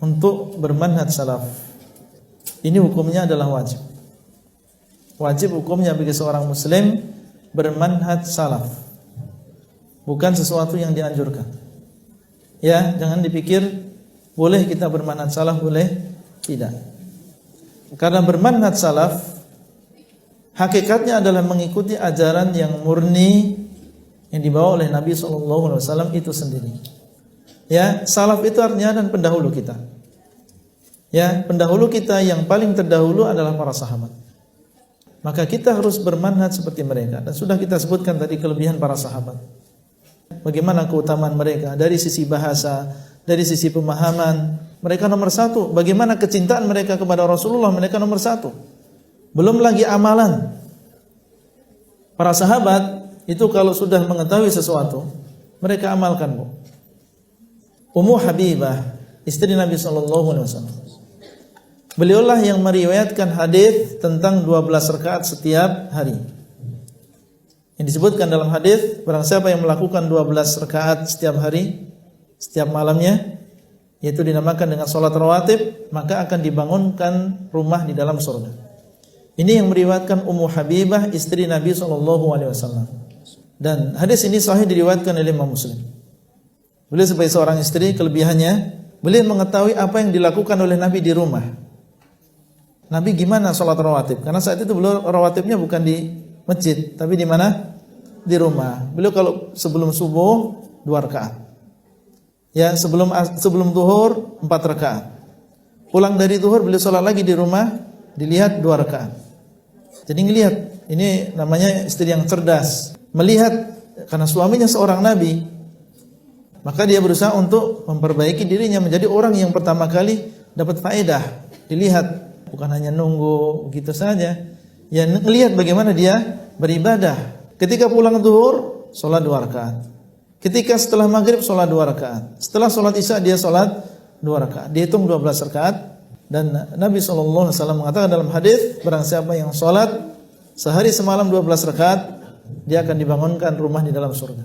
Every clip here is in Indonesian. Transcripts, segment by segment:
untuk bermanhaj salaf. Ini hukumnya adalah wajib. Wajib hukumnya bagi seorang muslim bermanhaj salaf. Bukan sesuatu yang dianjurkan. Ya, jangan dipikir boleh kita bermanhaj salaf, boleh tidak. Karena bermanhaj salaf hakikatnya adalah mengikuti ajaran yang murni yang dibawa oleh Nabi SAW itu sendiri. Ya, salaf itu artinya dan pendahulu kita. Ya, pendahulu kita yang paling terdahulu adalah para sahabat. Maka kita harus bermanhaj seperti mereka. Dan sudah kita sebutkan tadi kelebihan para sahabat. Bagaimana keutamaan mereka dari sisi bahasa, dari sisi pemahaman, mereka nomor satu. Bagaimana kecintaan mereka kepada Rasulullah, mereka nomor satu. Belum lagi amalan. Para sahabat itu kalau sudah mengetahui sesuatu, mereka amalkan, Bu. Ummu Habibah, istri Nabi SAW. Beliaulah yang meriwayatkan hadis tentang 12 rakaat setiap hari. Yang disebutkan dalam hadis, barang siapa yang melakukan 12 rakaat setiap hari, setiap malamnya, yaitu dinamakan dengan salat rawatib, maka akan dibangunkan rumah di dalam surga. Ini yang meriwayatkan Ummu Habibah, istri Nabi SAW. Dan hadis ini sahih diriwayatkan oleh Imam Muslim. Beliau sebagai seorang istri, kelebihannya beliau mengetahui apa yang dilakukan oleh Nabi di rumah. Nabi gimana sholat rawatib? Karena saat itu beliau rawatibnya bukan di masjid, tapi di mana? Di rumah. Beliau kalau sebelum subuh 2 rakaat. Ya, sebelum zuhur 4 rakaat. Pulang dari zuhur beliau sholat lagi di rumah, dilihat 2 rakaat. Jadi ngelihat, ini namanya istri yang cerdas. Melihat karena suaminya seorang nabi, maka dia berusaha untuk memperbaiki dirinya menjadi orang yang pertama kali dapat faedah. Dilihat, bukan hanya nunggu begitu saja. Ya, melihat bagaimana dia beribadah. Ketika pulang zuhur, sholat 2 rakaat. Ketika setelah maghrib, sholat 2 rakaat. Setelah sholat isya, dia sholat 2 rakaat. Dihitung 12 rakaat. Dan Nabi SAW mengatakan dalam hadis, barang siapa yang sholat sehari semalam 12 rakaat, dia akan dibangunkan rumah di dalam surga.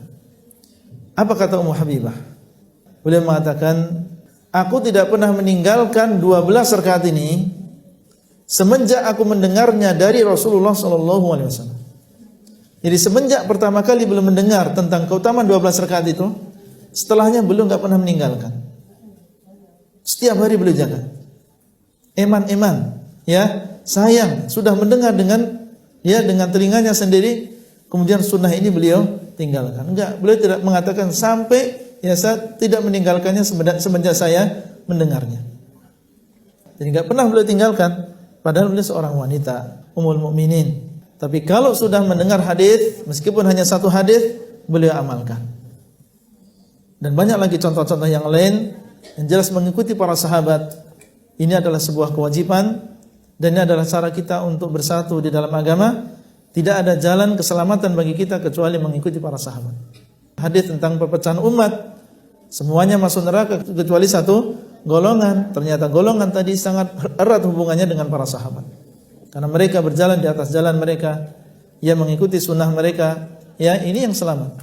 Apa kata Ummu Habibah? Beliau mengatakan, aku tidak pernah meninggalkan 12 rakaat ini semenjak aku mendengarnya dari Rasulullah SAW. Jadi semenjak pertama kali belum mendengar tentang keutamaan 12 rakaat itu, setelahnya beliau enggak pernah meninggalkan. Setiap hari beliau jaga. Eman, ya, sayang, sudah mendengar dengan telinganya sendiri, kemudian sunnah ini beliau tinggalkan. Enggak, beliau tidak mengatakan sampai ya saya tidak meninggalkannya semenjak saya mendengarnya. Jadi enggak pernah beliau tinggalkan, padahal beliau seorang wanita, ummul mukminin. Tapi kalau sudah mendengar hadis, meskipun hanya satu hadis, beliau amalkan. Dan banyak lagi contoh-contoh yang lain yang jelas mengikuti para sahabat. Ini adalah sebuah kewajiban dan ini adalah cara kita untuk bersatu di dalam agama. Tidak ada jalan keselamatan bagi kita kecuali mengikuti para sahabat. Hadis tentang perpecahan umat, semuanya masuk neraka kecuali satu golongan. Ternyata golongan tadi sangat erat hubungannya dengan para sahabat. Karena mereka berjalan di atas jalan mereka, yang mengikuti sunnah mereka, ya ini yang selamat.